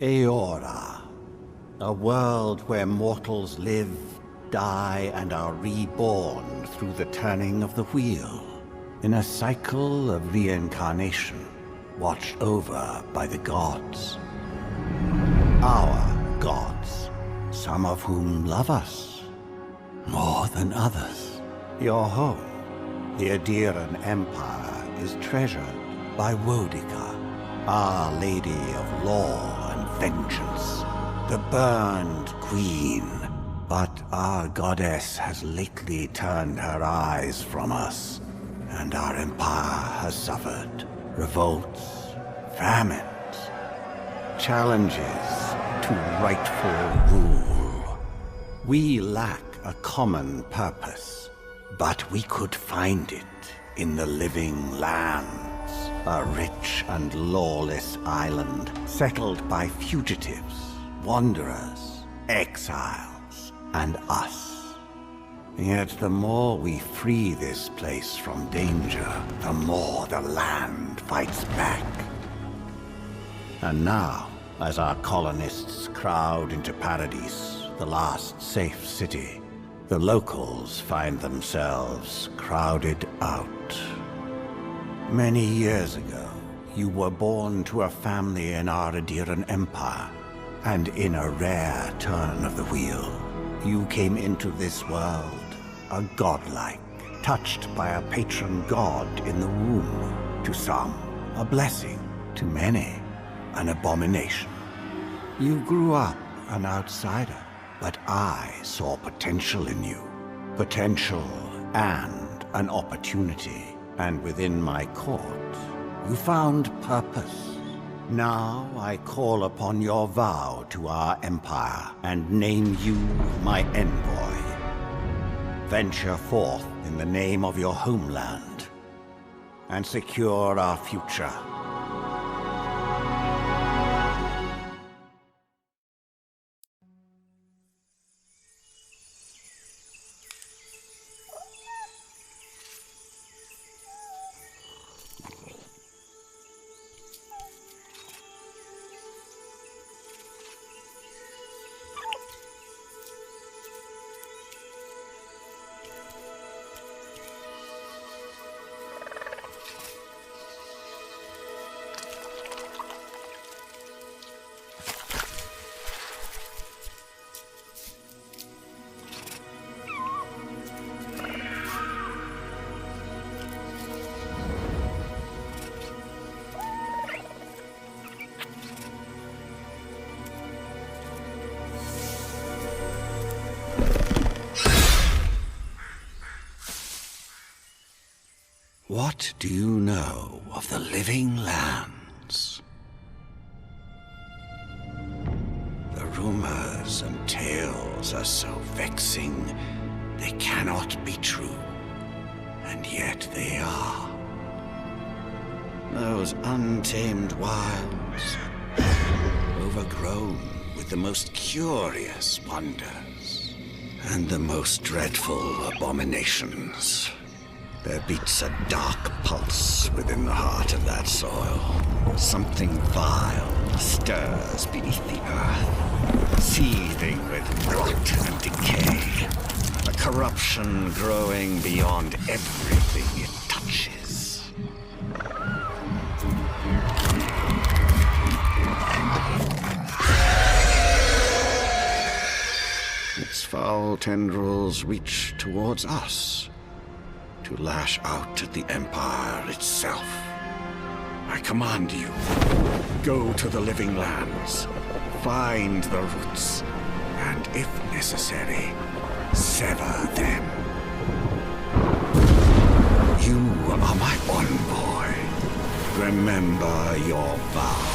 Eora, a world where mortals live, die, and are reborn through the turning of the wheel, in a cycle of reincarnation, watched over by the gods. Our gods, some of whom love us more than others. Your home, the Adiran Empire, is treasured by Wodica, Our Lady of Law and Vengeance, the Burned Queen. But our goddess has lately turned her eyes from us, and our empire has suffered revolts, famines, challenges to rightful rule. We lack a common purpose, but we could find it in the Living Lands, a rich and lawless island settled by fugitives, wanderers, exiles, and us. Yet the more we free this place from danger, the more the land fights back. And now, as our colonists crowd into Paradise, the last safe city, the locals find themselves crowded out. Many years ago, you were born to a family in our Adiran Empire, and in a rare turn of the wheel, you came into this world a godlike, touched by a patron god in the womb. To some, a blessing. To many, an abomination. You grew up an outsider, but I saw potential in you. Potential and an opportunity. And within my court, you found purpose. Now I call upon your vow to our empire and name you my envoy. Venture forth in the name of your homeland and secure our future. What do you know of the Living Lands? The rumors and tales are so vexing, they cannot be true, and yet they are. Those untamed wilds, overgrown with the most curious wonders, and the most dreadful abominations. There beats a dark pulse within the heart of that soil. Something vile stirs beneath the earth, seething with rot and decay. A corruption growing beyond everything it touches. Its foul tendrils reach towards us, to lash out at the Empire itself. I command you, go to the Living Lands, find the roots, and if necessary, sever them. You are my envoy. Remember your vow.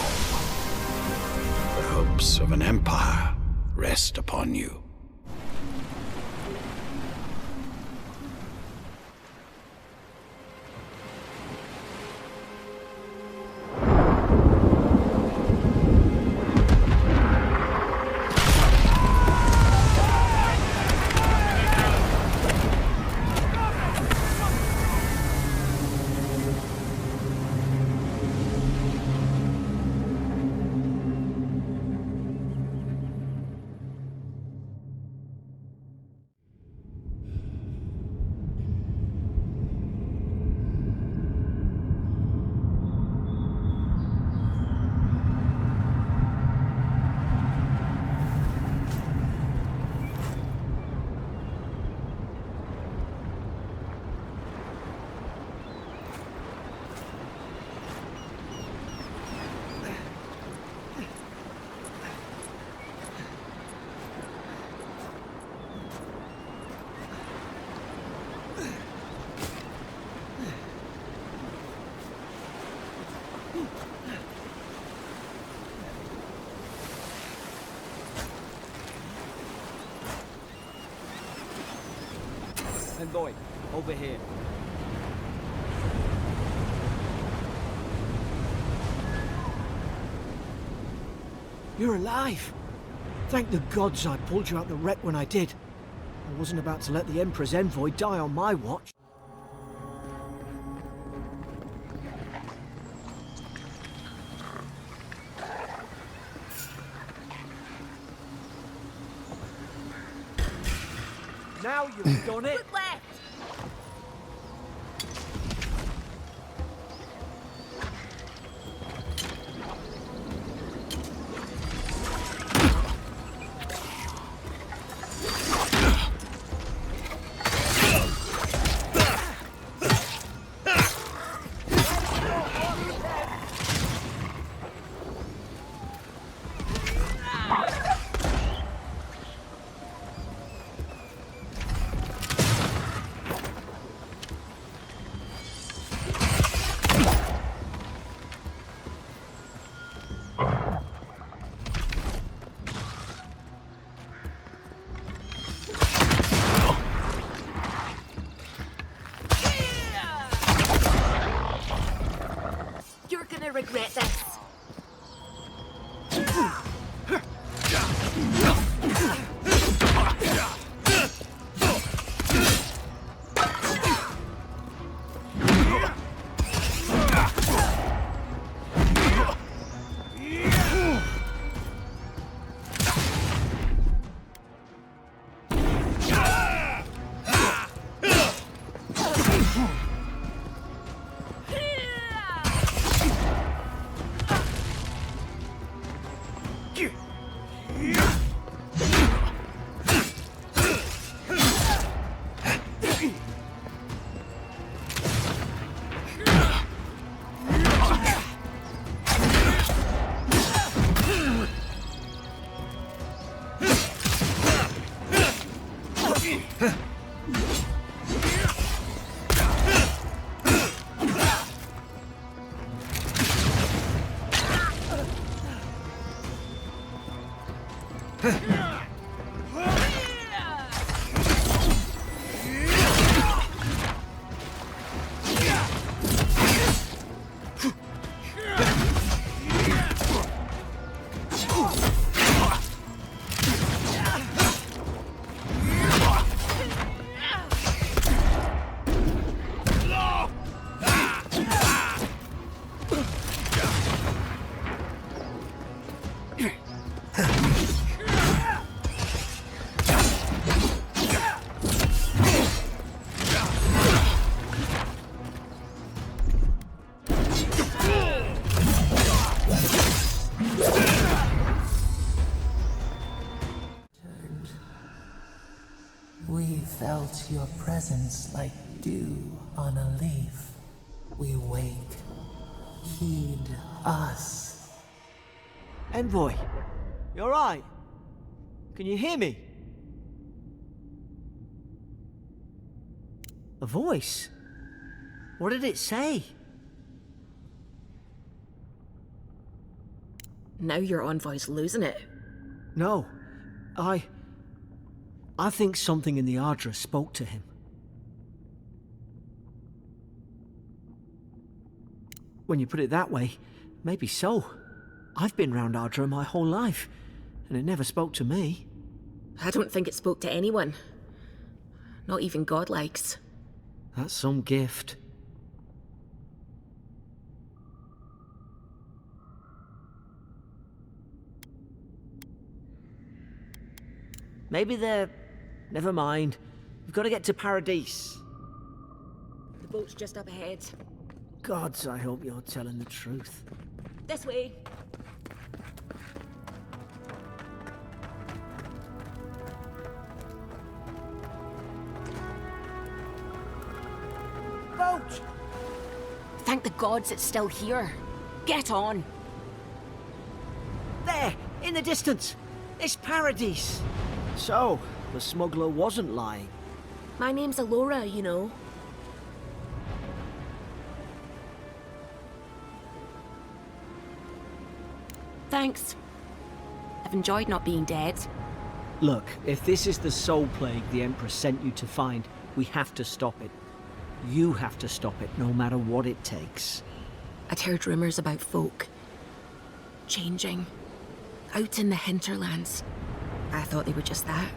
The hopes of an empire rest upon you. Envoy, over here. You're alive! Thank the gods I pulled you out the wreck when I did. I wasn't about to let the Emperor's envoy die on my watch. Now you've done it! Look left! You're gonna regret this. We felt your presence like dew on a leaf. We wake. Heed us. Envoy, you alright? Can you hear me? A voice? What did it say? Now your envoy's losing it. No, I think something in the Ardra spoke to him. When you put it that way, maybe so. I've been round Ardra my whole life, and it never spoke to me. I don't think it spoke to anyone. Not even godlikes. That's some gift. Maybe they're... Never mind. We've got to get to Paradise. The boat's just up ahead. Gods, I hope you're telling the truth. This way. Boat! Thank the gods it's still here. Get on. There! In the distance! It's Paradise! So, the smuggler wasn't lying. My name's Alora, you know. Thanks. I've enjoyed not being dead. Look, if this is the soul plague the Emperor sent you to find, We have to stop it. You have to stop it, no matter what it takes. I'd heard rumours about folk changing out in the hinterlands. I thought they were just that.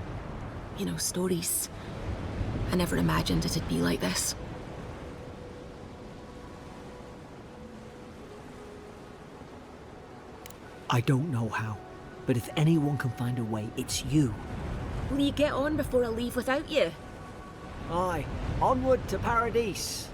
You know, stories. I never imagined it'd be like this. I don't know how, but if anyone can find a way, it's you. Will you get on before I leave without you? Aye, onward to Paradise.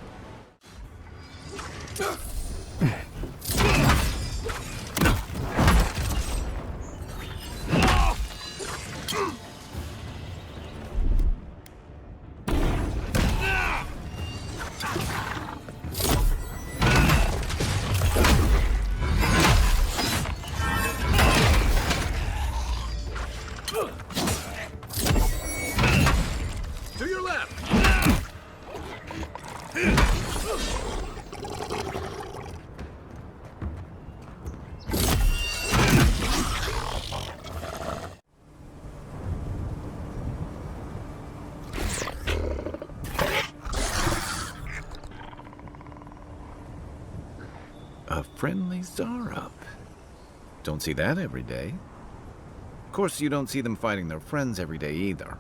To your left! A friendly Zarup. Don't see that every day. Of course, you don't see them fighting their friends every day either.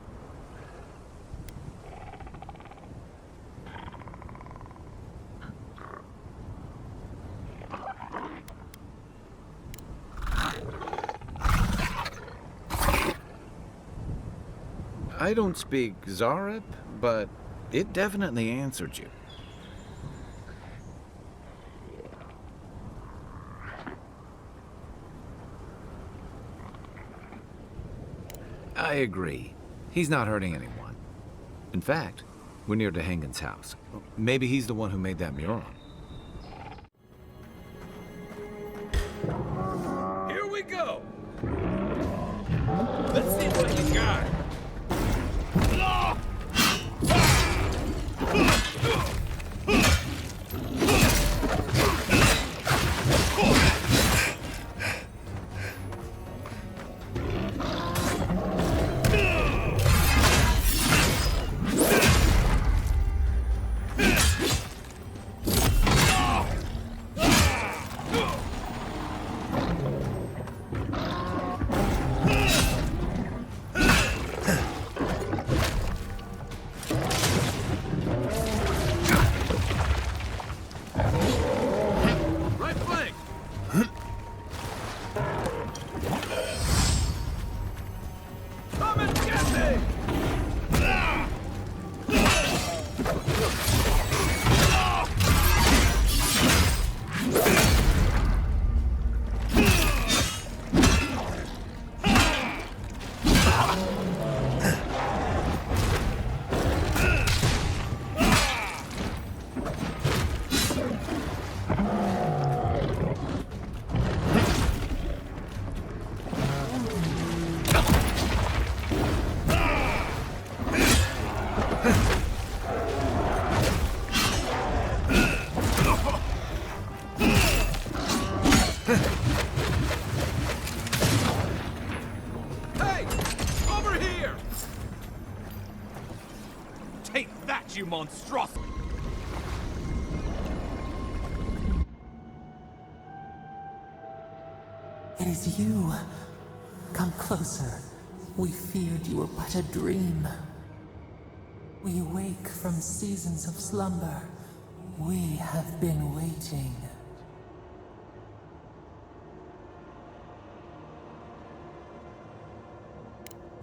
I don't speak Zarup, but it definitely answered you. I agree. He's not hurting anyone. In fact, we're near Dehangan's house. Maybe he's the one who made that mural. Here we go! Let's see what you got! Right flank! Come and get me! Hey! Over here! Take that, you monstrosity! It is you. Come closer. We feared you were but a dream. We wake from seasons of slumber. We have been waiting.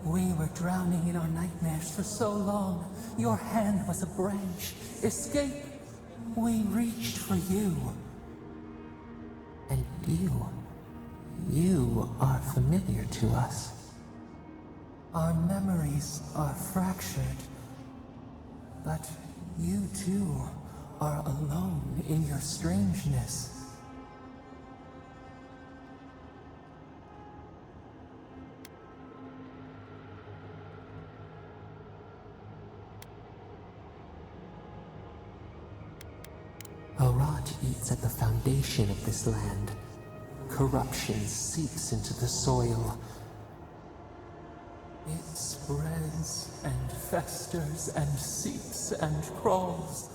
We were drowning in our nightmares for so long. Your hand was a branch. Escape! We reached for you. And you are familiar to us. Our memories are fractured. But you too are alone in your strangeness. A rot eats at the foundation of this land. Corruption seeps into the soil. It spreads and festers and seeps and crawls.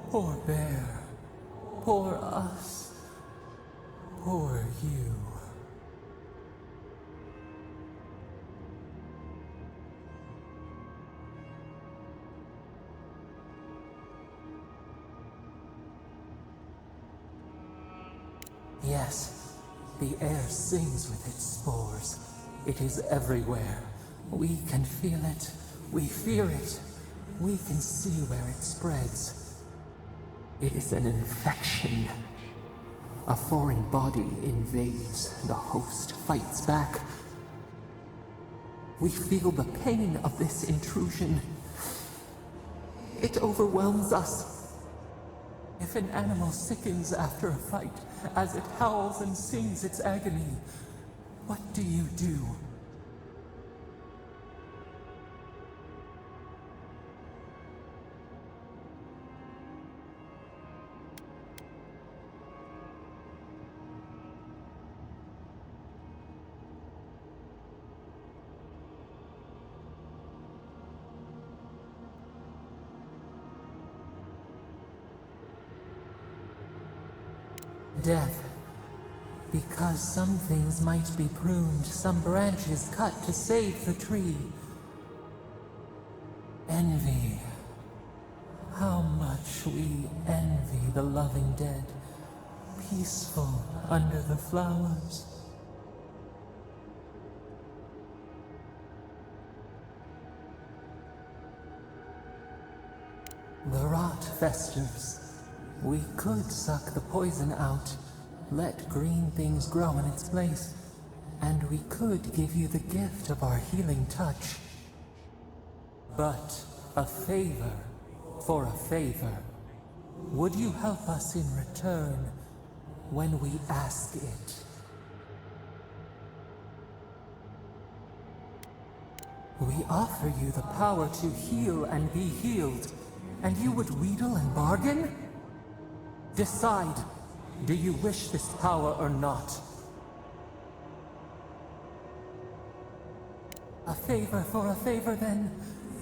Poor bear. Poor us. Poor you. Yes, the air sings with its spores. It is everywhere. We can feel it. We fear it. We can see where it spreads. It is an infection. A foreign body invades. The host fights back. We feel the pain of this intrusion. It overwhelms us. If an animal sickens after a fight, as it howls and sings its agony, what do you do? Death. Because some things might be pruned, some branches cut to save the tree. Envy. How much we envy the loving dead, peaceful under the flowers. The rot festers. We could suck the poison out, let green things grow in its place, and we could give you the gift of our healing touch. But a favor for a favor. Would you help us in return when we ask it? We offer you the power to heal and be healed, and you would wheedle and bargain? Decide, do you wish this power or not? A favor for a favor then.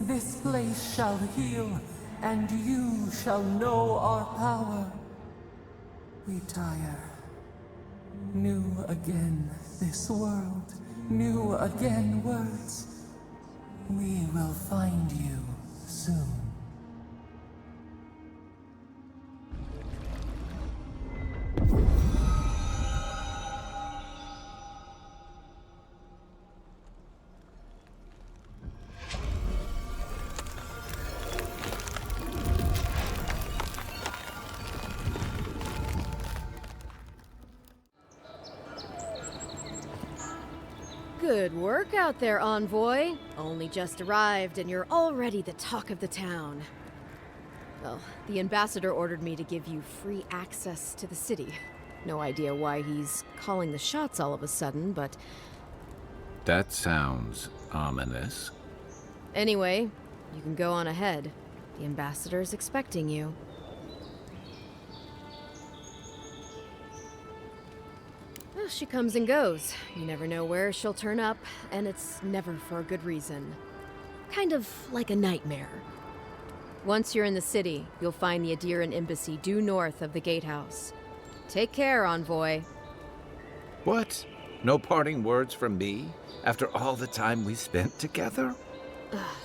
This place shall heal, and you shall know our power. We tire. New again this world, new again words. We will find you soon. Good work out there, Envoy. Only just arrived and you're already the talk of the town. Well, the ambassador ordered me to give you free access to the city. No idea why he's calling the shots all of a sudden, but... That sounds ominous. Anyway, you can go on ahead. The ambassador's expecting you. Well, she comes and goes. You never know where she'll turn up, and it's never for a good reason. Kind of like a nightmare. Once you're in the city, you'll find the Adiran embassy due north of the gatehouse. Take care, Envoy. What? No parting words from me? After all the time we spent together?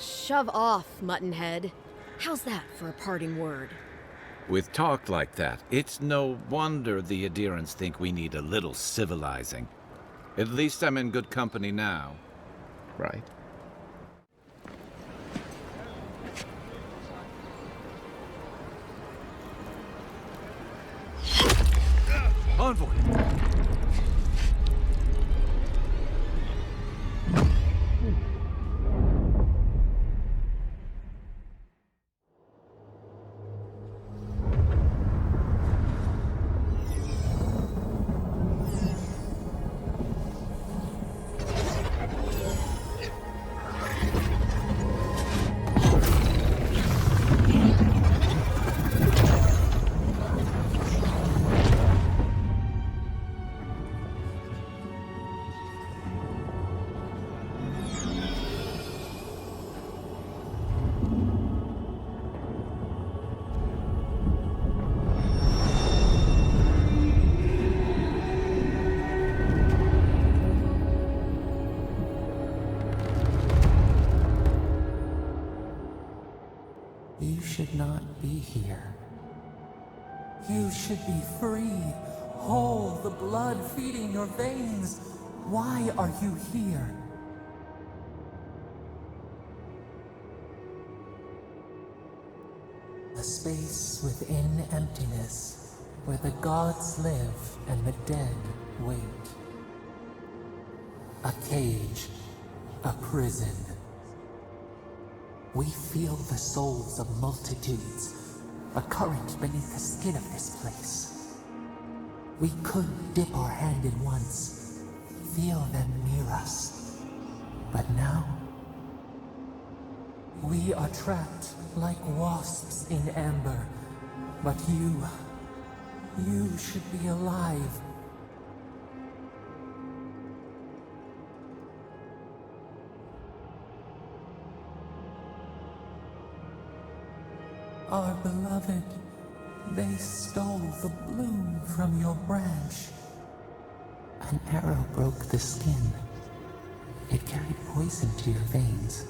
Shove off, Muttonhead. How's that for a parting word? With talk like that, it's no wonder the Adirans think we need a little civilizing. At least I'm in good company now, right? Envoy! not be here. You should be free, whole, the blood feeding your veins. Why are you here? A space within emptiness, where the gods live and the dead wait. A cage, a prison. We feel the souls of multitudes, a current beneath the skin of this place. We could dip our hand in once, feel them near us. But now, we are trapped like wasps in amber. But you should be alive. Our beloved, they stole the bloom from your branch. An arrow broke the skin. It carried poison to your veins.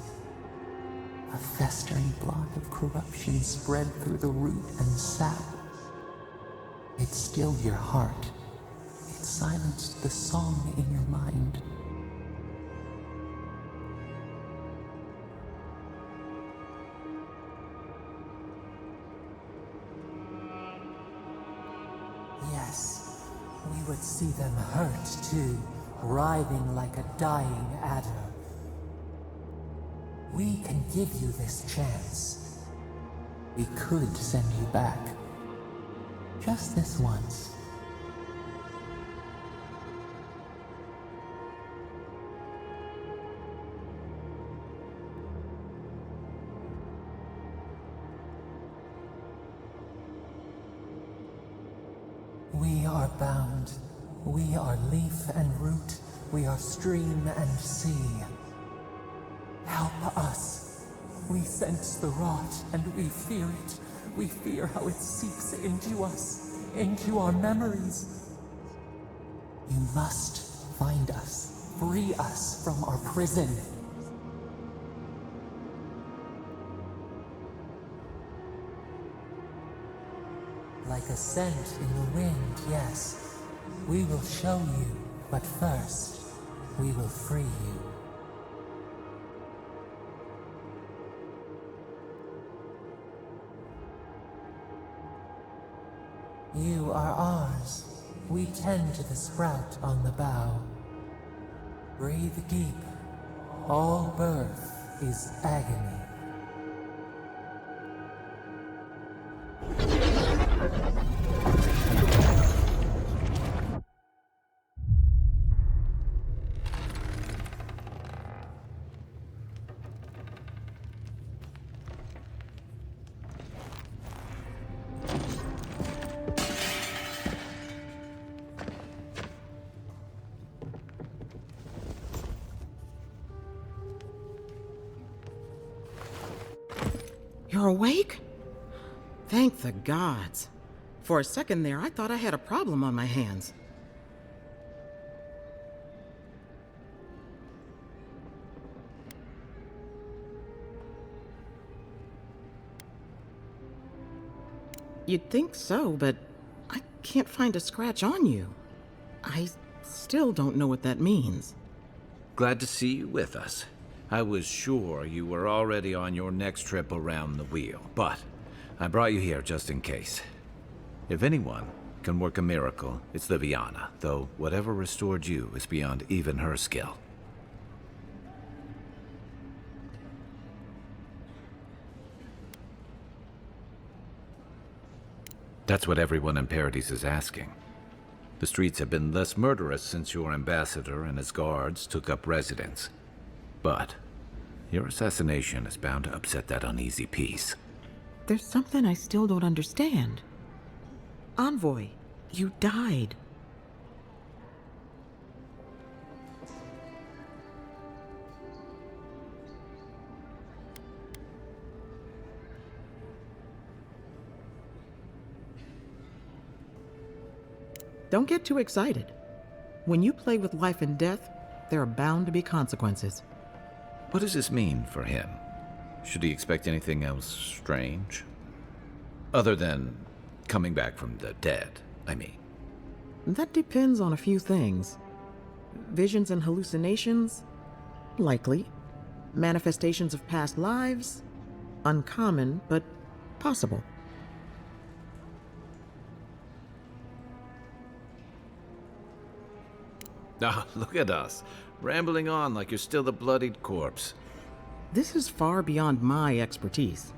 A festering blot of corruption spread through the root and sap. It stilled your heart. It silenced the song in your mind. Yes, we would see them hurt too, writhing like a dying adder. We can give you this chance. We could send you back. Just this once. We are bound. We are leaf and root. We are stream and sea. Help us. We sense the rot and we fear it. We fear how it seeps into us, into our memories. You must find us, free us from our prison. Like a scent in the wind, yes. We will show you, but first, we will free you. You are ours. We tend to the sprout on the bough. Breathe deep. All birth is agony. You're awake? Thank the gods. For a second there, I thought I had a problem on my hands. You'd think so, but I can't find a scratch on you. I still don't know what that means. Glad to see you with us. I was sure you were already on your next trip around the wheel, but I brought you here just in case. If anyone can work a miracle, it's Liviana, though whatever restored you is beyond even her skill. That's what everyone in Paradise is asking. The streets have been less murderous since your ambassador and his guards took up residence. But your assassination is bound to upset that uneasy peace. There's something I still don't understand. Envoy, you died. Don't get too excited. When you play with life and death, there are bound to be consequences. What does this mean for him? Should he expect anything else strange? Other than coming back from the dead, I mean. That depends on a few things. Visions and hallucinations? Likely. Manifestations of past lives? Uncommon, but possible. Ah, look at us, rambling on like you're still the bloodied corpse. This is far beyond my expertise.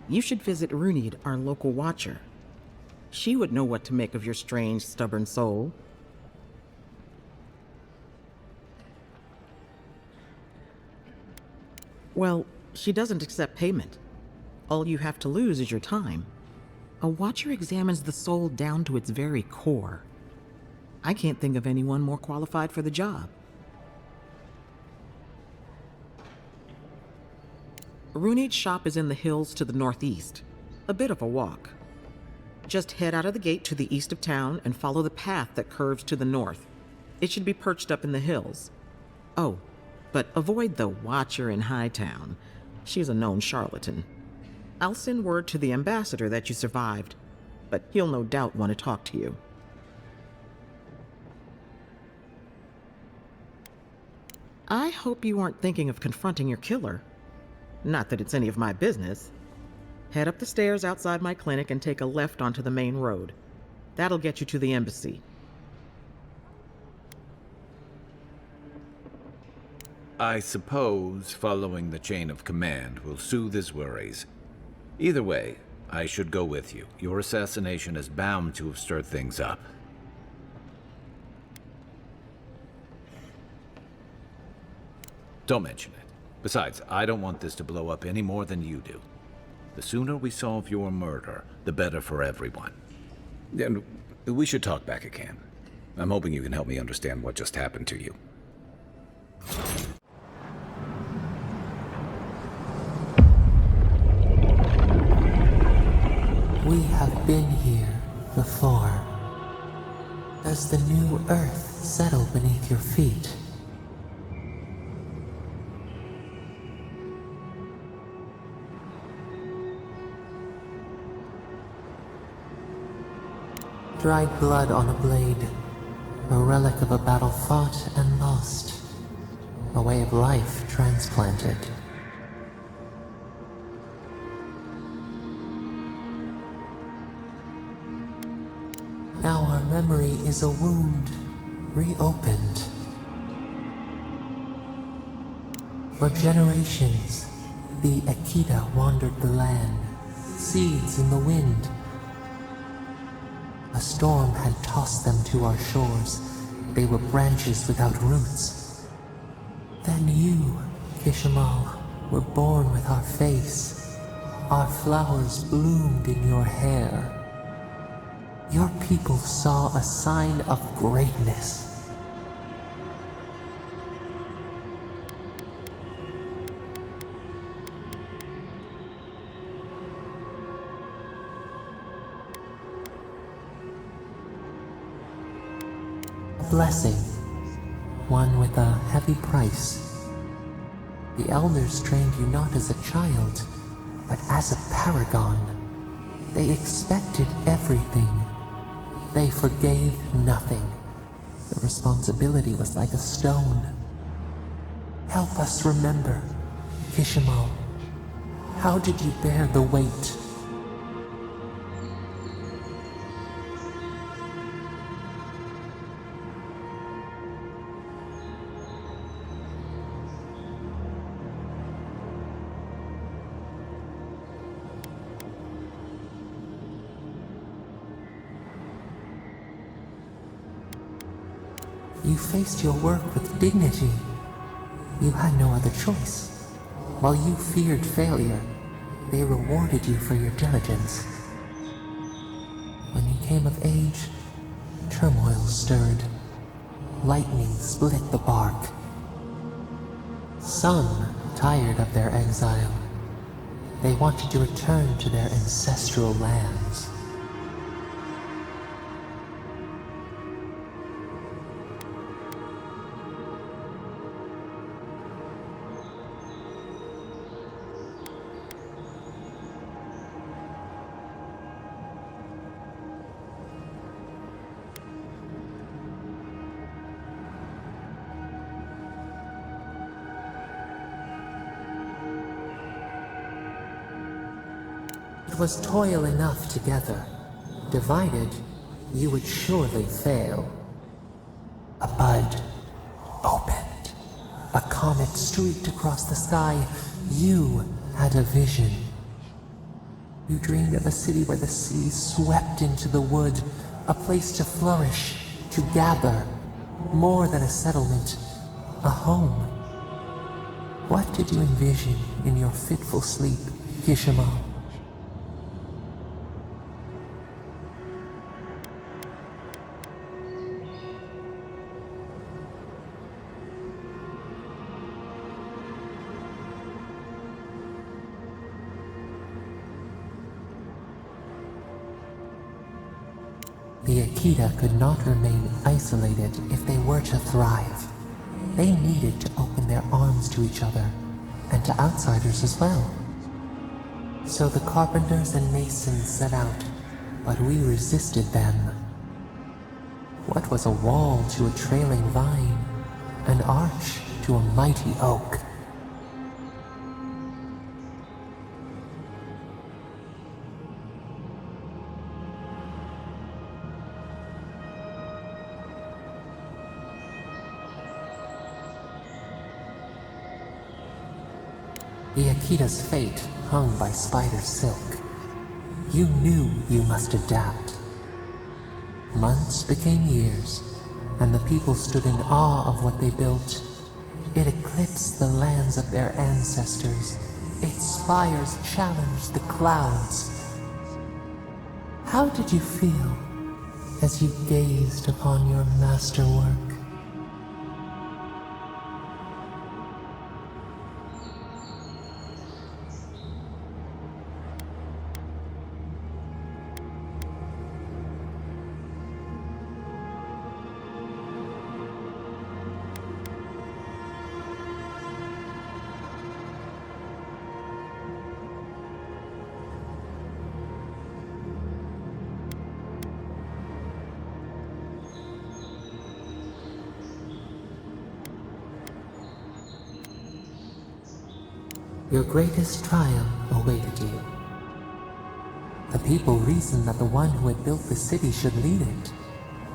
You should visit Runid, our local watcher. She would know what to make of your strange, stubborn soul. Well, she doesn't accept payment. All you have to lose is your time. A watcher examines the soul down to its very core. I can't think of anyone more qualified for the job. Runid's shop is in the hills to the northeast. A bit of a walk. Just head out of the gate to the east of town and follow the path that curves to the north. It should be perched up in the hills. Oh, but avoid the Watcher in Hightown. She's a known charlatan. I'll send word to the ambassador that you survived, but he'll no doubt want to talk to you. I hope you aren't thinking of confronting your killer. Not that it's any of my business. Head up the stairs outside my clinic and take a left onto the main road. That'll get you to the embassy. I suppose following the chain of command will soothe his worries. Either way, I should go with you. Your assassination is bound to have stirred things up. Don't mention it. Besides, I don't want this to blow up any more than you do. The sooner we solve your murder, the better for everyone. And we should talk back again. I'm hoping you can help me understand what just happened to you. We have been here before. Does the new earth settle beneath your feet? Dried blood on a blade, a relic of a battle fought and lost, a way of life transplanted. Now our memory is a wound, reopened. For generations, the Akita wandered the land, seeds in the wind. A storm had tossed them to our shores. They were branches without roots. Then you, Kishimal, were born with our face. Our flowers bloomed in your hair. Your people saw a sign of greatness. Blessing, one with a heavy price. The elders trained you not as a child, but as a paragon. They expected everything. They forgave nothing. The responsibility was like a stone. Help us remember, Kishimal. How did you bear the weight? You faced your work with dignity. You had no other choice. While you feared failure, they rewarded you for your diligence. When you came of age, turmoil stirred. Lightning split the bark. Some tired of their exile. They wanted to return to their ancestral lands. It was toil enough together. Divided, you would surely fail. A bud opened. A comet streaked across the sky. You had a vision. You dreamed of a city where the sea swept into the wood, a place to flourish, to gather, more than a settlement, a home. What did you envision in your fitful sleep, Kishima? The Akita could not remain isolated if they were to thrive. They needed to open their arms to each other, and to outsiders as well. So the carpenters and masons set out, but we resisted them. What was a wall to a trailing vine, an arch to a mighty oak? The Akita's fate hung by spider silk. You knew you must adapt. Months became years, and the people stood in awe of what they built. It eclipsed the lands of their ancestors. Its spires challenged the clouds. How did you feel as you gazed upon your masterwork? Your greatest triumph awaited you. The people reasoned that the one who had built the city should lead it.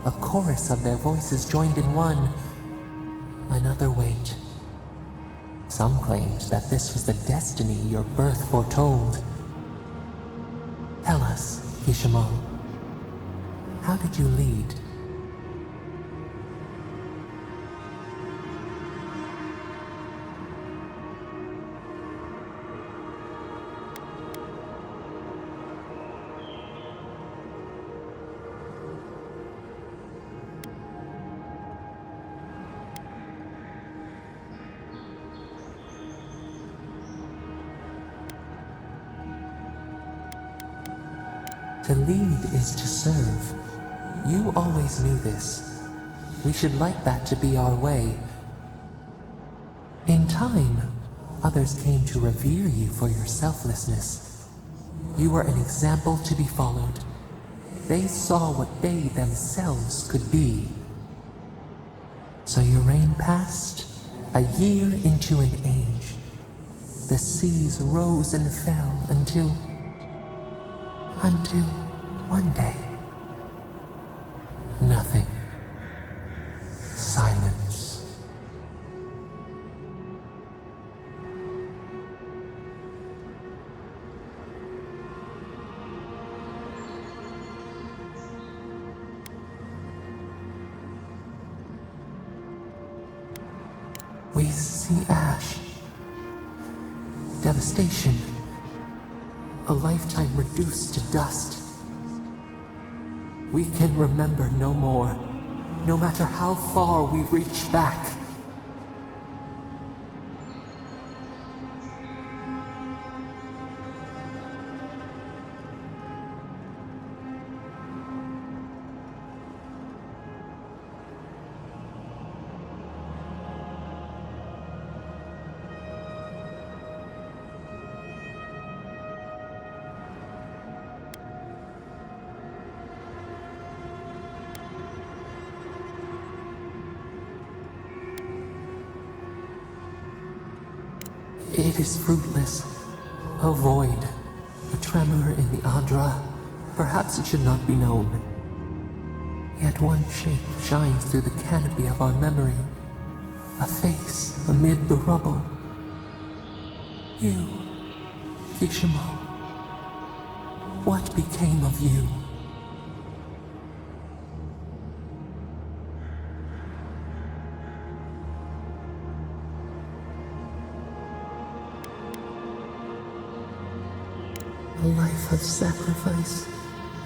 A chorus of their voices joined in one. Another wait. Some claimed that this was the destiny your birth foretold. Tell us, Kishimo, how did you lead? To lead is to serve. You always knew this. We should like that to be our way. In time, others came to revere you for your selflessness. You were an example to be followed. They saw what they themselves could be. So your reign passed, a year into an age. The seas rose and fell until one day, nothing. Silence. We see ash, devastation, a lifetime reduced to dust. We can remember no more, no matter how far we reach back. It is fruitless, a void, a tremor in the Adra. Perhaps it should not be known. Yet one shape shines through the canopy of our memory. A face amid the rubble. You, Kishimo. What became of you? A life of sacrifice,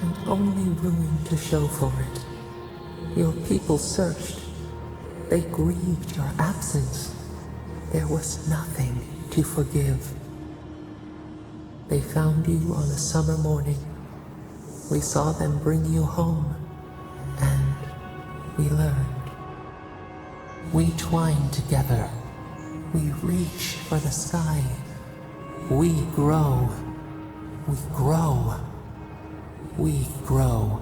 and only ruin to show for it. Your people searched. They grieved your absence. There was nothing to forgive. They found you on a summer morning. We saw them bring you home, and we learned. We twine together. We reach for the sky. We grow. We grow. We grow.